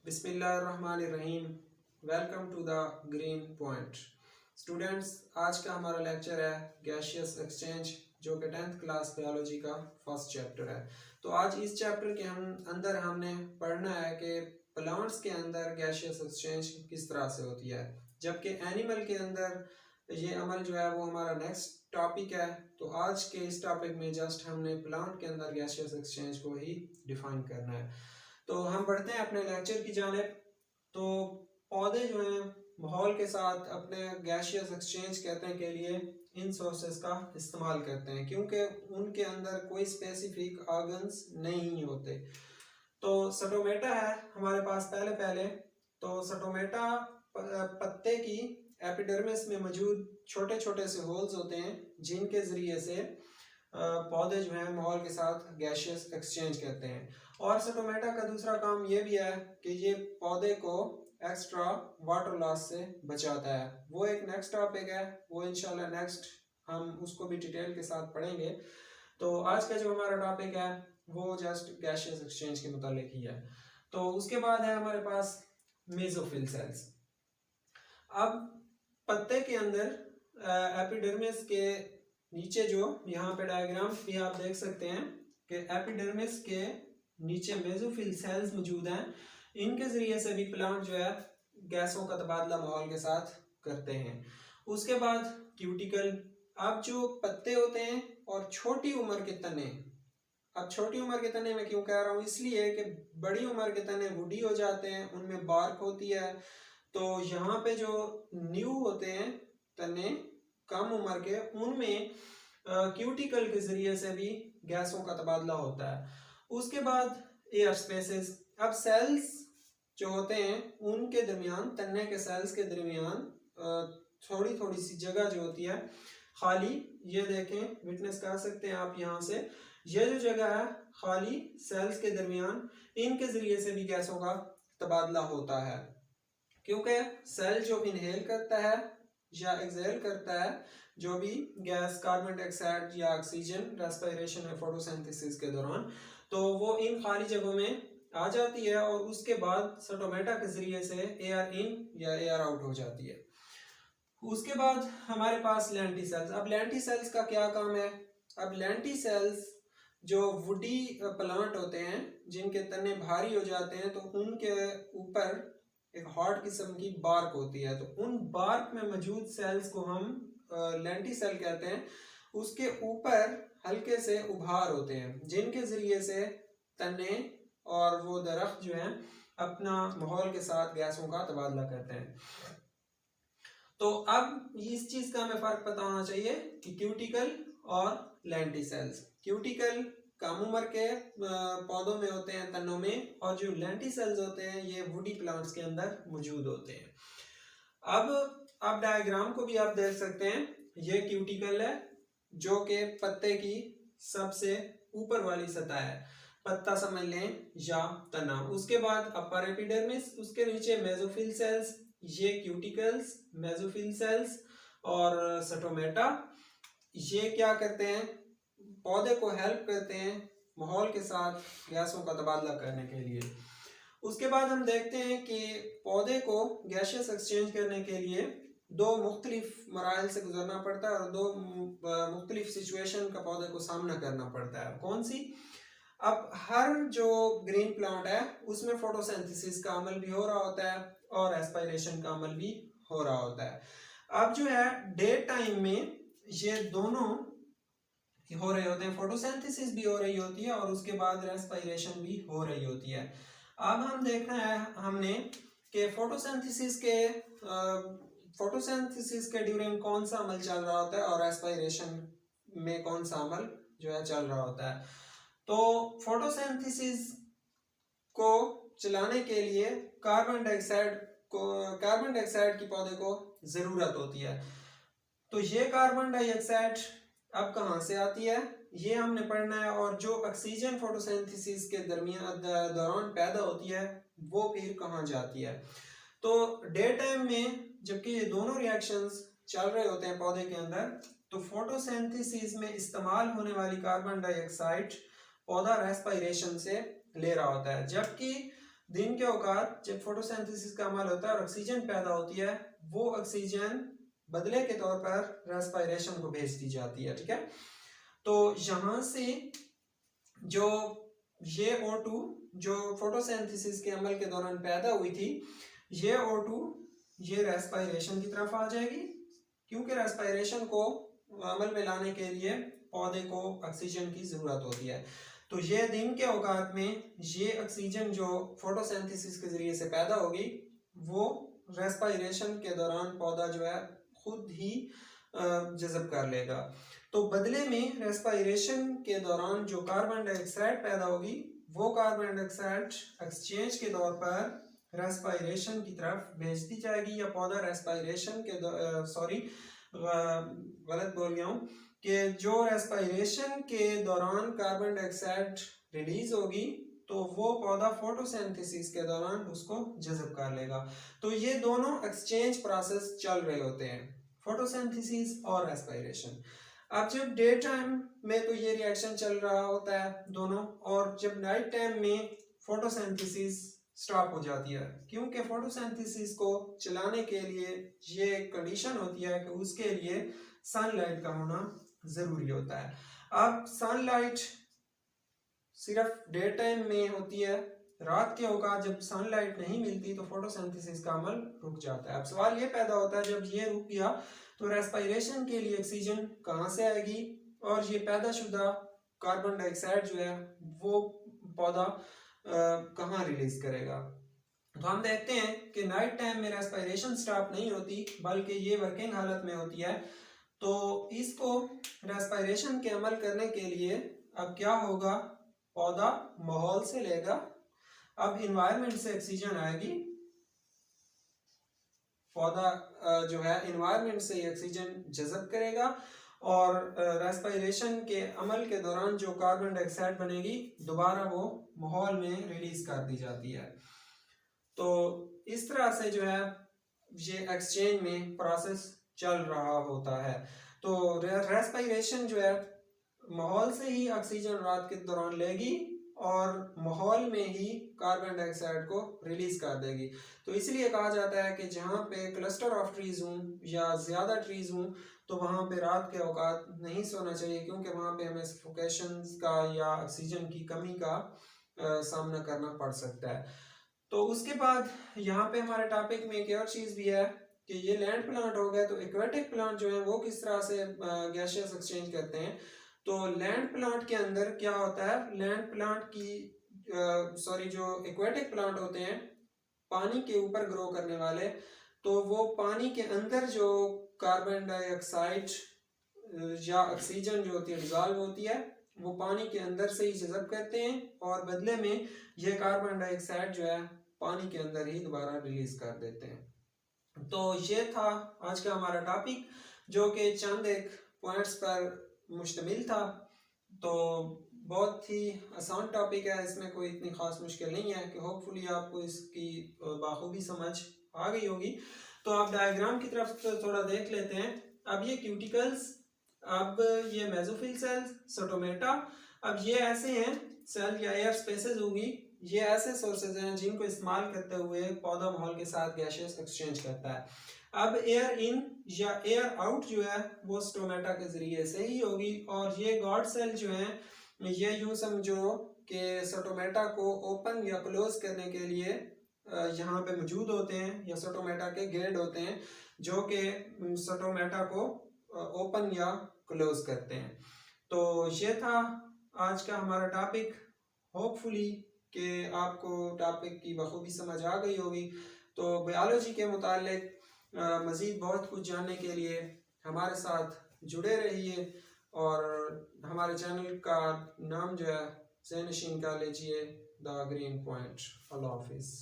बिस्मिल्लाहिर्रहमानिर्रहीम। Welcome to the green point. Students, आज का हमारा लेक्चर है गैसियस एक्सचेंज, जो कि 10th क्लास बायोलॉजी का फर्स्ट चैप्टर है। तो आज इस चैप्टर के अंदर हमने पढ़ना है कि प्लांट्स के अंदर गैसियस एक्सचेंज किस तरह से होती है, जबकि एनिमल के अंदर ये अमल जो है वो हमारा नेक्स्ट टॉपिक है। तो आज के इस टॉपिक में जस्ट हमने प्लांट के अंदर गैसियस एक्सचेंज को ही डिफाइन करना है। तो हम बढ़ते हैं अपने लेक्चर की जानिब। तो पौधे जो हैं माहौल के साथ अपने गैसियस एक्सचेंज करने के लिए इन सोर्सेस का इस्तेमाल करते हैं, क्योंकि उनके अंदर कोई स्पेसिफिक ऑर्गन्स नहीं होते। तो स्टोमेटा है हमारे पास। पहले तो स्टोमेटा पत्ते की एपिडर्मिस में मौजूद छोटे छोटे से होल्स होते हैं, जिनके ज़रिए से पौधे जो हैं माहौल के साथ गैसियस एक्सचेंज करते हैं। और स्टोमेटा का दूसरा काम ये भी है कि ये पौधे को एक्स्ट्रा वाटर लॉस से बचाता है। वो एक नेक्स्ट टॉपिक है, वो इंशाल्लाह नेक्स्ट हम उसको भी डिटेल के साथ पढ़ेंगे। तो आज का जो हमारा टॉपिक है वो जस्ट गैसियस एक्सचेंज के मुतालिक ही है। तो उसके बाद है हमारे पास मेसोफिल सेल्स। अब पत्ते के अंदर एपिडर्मिस के नीचे, जो यहाँ पे डायग्राम भी आप देख सकते हैं कि एपिडर्मिस के नीचे मेसोफिल सेल्स मौजूद हैं। इनके जरिए से भी प्लांट जो है गैसों का तबादला माहौल के साथ करते हैं। उसके बाद क्यूटिकल। अब जो पत्ते होते हैं और छोटी उम्र के तने, अब छोटी उम्र के तने मैं क्यों कह रहा हूँ, इसलिए कि बड़ी उम्र के तने वुडी हो जाते हैं, उनमें बार्क होती है। तो यहाँ पे जो न्यू होते हैं तने कम उम्र के, उनमें क्यूटिकल के जरिए से भी गैसों का तबादला होता है। उसके बाद एयर स्पेसेस। अब सेल्स जो होते हैं उनके दरमियान, तन्ने के सेल्स के दरमियान थोड़ी थोड़ी सी जगह जो होती है खाली, ये देखें, विटनेस कर सकते हैं आप यहाँ से, ये जो जगह है खाली सेल्स के दरमियान, इनके जरिए से भी गैसों का तबादला होता है। क्योंकि सेल जो इनहेल करता है या एक्सहेल करता है जो भी गैस, कार्बन डाइऑक्साइड या ऑक्सीजन, रेस्पिरेशन या फोटोसिंथेसिस के दौरान, तो वो इन खाली जगहों में आ जाती है और उसके बाद स्टोमेटा के जरिए से एयर इन या एयर आउट हो जाती है। उसके बाद हमारे पास लेंटी सेल्स। अब लेंटी सेल्स का क्या काम है? अब लेंटी सेल्स जो वुडी प्लांट होते हैं जिनके तने भारी हो जाते हैं, तो उनके ऊपर एक हार्ड किस्म की बार्क होती है। तो उन बार्क में मौजूद सेल्स को हम लेंटी सेल कहते हैं। उसके ऊपर हल्के से उभार होते हैं, जिनके जरिए से तने और वो दरख्त जो हैं अपना माहौल के साथ गैसों का तबादला करते हैं। तो अब इस चीज का हमें फर्क पता होना चाहिए कि क्यूटिकल और लेंटी सेल्स। क्यूटिकल कम उम्र के पौधों में होते हैं, तनों में, और जो लेंटी सेल्स होते हैं ये वुडी प्लांट्स के अंदर मौजूद होते हैं। अब आप डायग्राम को भी आप देख सकते हैं, ये क्यूटिकल है जो कि पत्ते की सबसे ऊपर वाली सतह है, पत्ता समझ लें या तना। उसके बाद अपर एपिडर्मिस, उसके नीचे मेसोफिल सेल्स, ये क्यूटिकल्स, मेसोफिल सेल्स और स्टोमेटा। ये क्या करते हैं? पौधे को हेल्प करते हैं माहौल के साथ गैसों का तबादला करने के लिए। उसके बाद हम देखते हैं कि पौधे को गैसियस एक्सचेंज करने के लिए दो मुख्तलिफ मराइल से गुजरना पड़ता है और दो मुख्तलिफ सिचुएशन का पौधे को सामना करना पड़ता है। कौन सी? अब हर जो ग्रीन प्लांट है उसमें फोटोसिंथेसिस का अमल भी हो रहा होता है और एस्पायरेशन का अमल भी हो रहा होता है। अब जो है डे टाइम में ये दोनों हो रहे होते हैं, फोटोसिंथेसिस भी हो रही होती है और उसके बाद रेस्पिरेशन भी हो रही होती है। अब हम देखना है हमने कि फोटोसिंथेसिस के ड्यूरिंग कौन सा अमल चल रहा होता है और रेस्पिरेशन में कौन सा अमल जो है चल रहा होता है। तो फोटोसिंथेसिस को चलाने के लिए कार्बन डाइऑक्साइड की पौधे को जरूरत होती है। तो ये कार्बन डाइऑक्साइड अब कहाँ से आती है ये हमने पढ़ना है, और जो ऑक्सीजन फोटोसिंथेसिस के दौरान पैदा होती है वो फिर कहाँ जाती है। तो डे टाइम में जबकि ये दोनों रिएक्शंस चल रहे होते हैं पौधे के अंदर, तो फोटोसिंथेसिस में इस्तेमाल होने वाली कार्बन डाइऑक्साइड पौधा रेस्पिरेशन से ले रहा होता है, जबकि दिन के औकात जब फोटोसिंथेसिस का अमल होता है और ऑक्सीजन पैदा होती है, वो ऑक्सीजन बदले के तौर पर रेस्पिरेशन को भेज दी जाती है, ठीक है। तो यहाँ से जो ये O2 जो फोटोसिंथेसिस के अमल के दौरान पैदा हुई थी, ये O2 ये रेस्पिरेशन की तरफ आ जाएगी, क्योंकि रेस्पिरेशन को अमल में लाने के लिए पौधे को ऑक्सीजन की ज़रूरत होती है। तो ये दिन के औकात में ये ऑक्सीजन जो फोटोसिंथेसिस के ज़रिए से पैदा होगी, वो रेस्पिरेशन के दौरान पौधा जो है खुद ही जज़ब कर लेगा। तो बदले में रेस्पिरेशन के दौरान जो कार्बन डाइऑक्साइड पैदा होगी, वो कार्बन डाइऑक्साइड एक्सचेंज के तौर पर रेस्पिरेशन की तरफ भेज दी जाएगी, या पौधा रेस्पिरेशन के गलत बोल गया हूँ कि जो रेस्पिरेशन के दौरान कार्बन डाइऑक्साइड रिलीज होगी, तो वो पौधा फोटोसिंथेसिस के दौरान उसको जज़ब कर लेगा। तो ये दोनों एक्सचेंज प्रोसेस चल रहे होते हैं, फोटोसिंथेसिस और रेस्पिरेशन। अब जब डे टाइम में तो ये रिएक्शन चल रहा होता है दोनों, और जब नाइट टाइम में फोटोसिंथेसिस स्टॉप हो जाती है, क्योंकि फोटोसिंथेसिस को चलाने के लिए ये कंडीशन होती है कि उसके लिए सनलाइट का होना ज़रूरी होता है। अब सनलाइट सिर्फ डे टाइम में होती है, रात के औकात जब सनलाइट नहीं मिलती तो फोटोसिंथेसिस का अमल रुक जाता है। अब सवाल ये पैदा होता है, जब ये रुक गया तो रेस्पिरेशन के लिए ऑक्सीजन कहाँ से आएगी, और ये पैदाशुदा कार्बन डाइऑक्साइड जो है वो पौधा कहाँ रिलीज करेगा। तो हम देखते हैं कि नाइट टाइम में रेस्पिरेशन स्टॉप नहीं होती, बल्कि ये वर्किंग हालत में होती है। तो इसको रेस्पिरेशन के अमल करने के लिए अब क्या होगा, पौधा माहौल से लेगा। अब इन्वायरमेंट से ऑक्सीजन आएगी, पौधा जो है इन्वायरमेंट से ऑक्सीजन जज़ब करेगा, और रेस्पिरेशन के अमल के दौरान जो कार्बन डाइऑक्साइड बनेगी दोबारा वो माहौल में रिलीज कर दी जाती है। तो इस तरह से जो है ये एक्सचेंज में प्रोसेस चल रहा होता है। तो रेस्पिरेशन जो है माहौल से ही ऑक्सीजन रात के दौरान लेगी और माहौल में ही कार्बन डाइऑक्साइड को रिलीज कर देगी। तो इसलिए कहा जाता है कि जहाँ पे क्लस्टर ऑफ ट्रीज हों या ज़्यादा ट्रीज हों, तो वहाँ पे रात के औकात नहीं सोना चाहिए, क्योंकि वहाँ पे हमें सफोकेशन का या ऑक्सीजन की कमी का सामना करना पड़ सकता है। तो उसके बाद यहाँ पे हमारे टॉपिक में एक और चीज़ भी है कि ये लैंड प्लांट हो गया, तो एक्वेटिक प्लांट जो है वो किस तरह से गैसियस एक्सचेंज करते हैं। तो लैंड प्लांट के अंदर क्या होता है, लैंड प्लांट की जो एक्वेटिक प्लांट होते हैं पानी के ऊपर ग्रो करने वाले, तो वो पानी के अंदर जो कार्बन डाइऑक्साइड या ऑक्सीजन जो होती है डिजॉल्व होती है, वो पानी के अंदर से ही जज़ब करते हैं, और बदले में ये कार्बन डाइऑक्साइड जो है पानी के अंदर ही दोबारा रिलीज कर देते हैं। तो ये था आज का हमारा टॉपिक, जो कि चंद एक पॉइंट्स पर मुश्तमिल था। तो बहुत ही आसान टॉपिक है, इसमें कोई इतनी ख़ास मुश्किल नहीं है कि होपफुली आपको इसकी बाखूबी समझ आ गई होगी। तो आप डायग्राम की तरफ थोड़ा देख लेते हैं। अब ये क्यूटिकल्स, अब ये मेसोफिल सेल्स, स्टोमेटा, अब ये ऐसे हैं सेल या एयर स्पेसेस होगी, ये ऐसे सोर्सेज हैं जिनको इस्तेमाल करते हुए पौधा माहौल के साथ गैसियस एक्सचेंज करता है। अब एयर इन या एयर आउट जो है वो स्टोमेटा के जरिए से ही होगी, और ये गॉड सेल जो है ये यूं समझो कि स्टोमेटा को ओपन या क्लोज करने के लिए यहाँ पे मौजूद होते हैं, या स्टोमेटा के गेट होते हैं जो कि स्टोमेटा को ओपन या क्लोज करते हैं। तो ये था आज का हमारा टॉपिक। होपफुली कि आपको टॉपिक की बखूबी समझ आ गई होगी। तो बायोलॉजी के मुतालिक मज़ीद बहुत कुछ जानने के लिए हमारे साथ जुड़े रहिए, और हमारे चैनल का नाम जो है ज़हन नशीन कर लीजिए द ग्रीन पॉइंट। अल्लाह हाफिज़।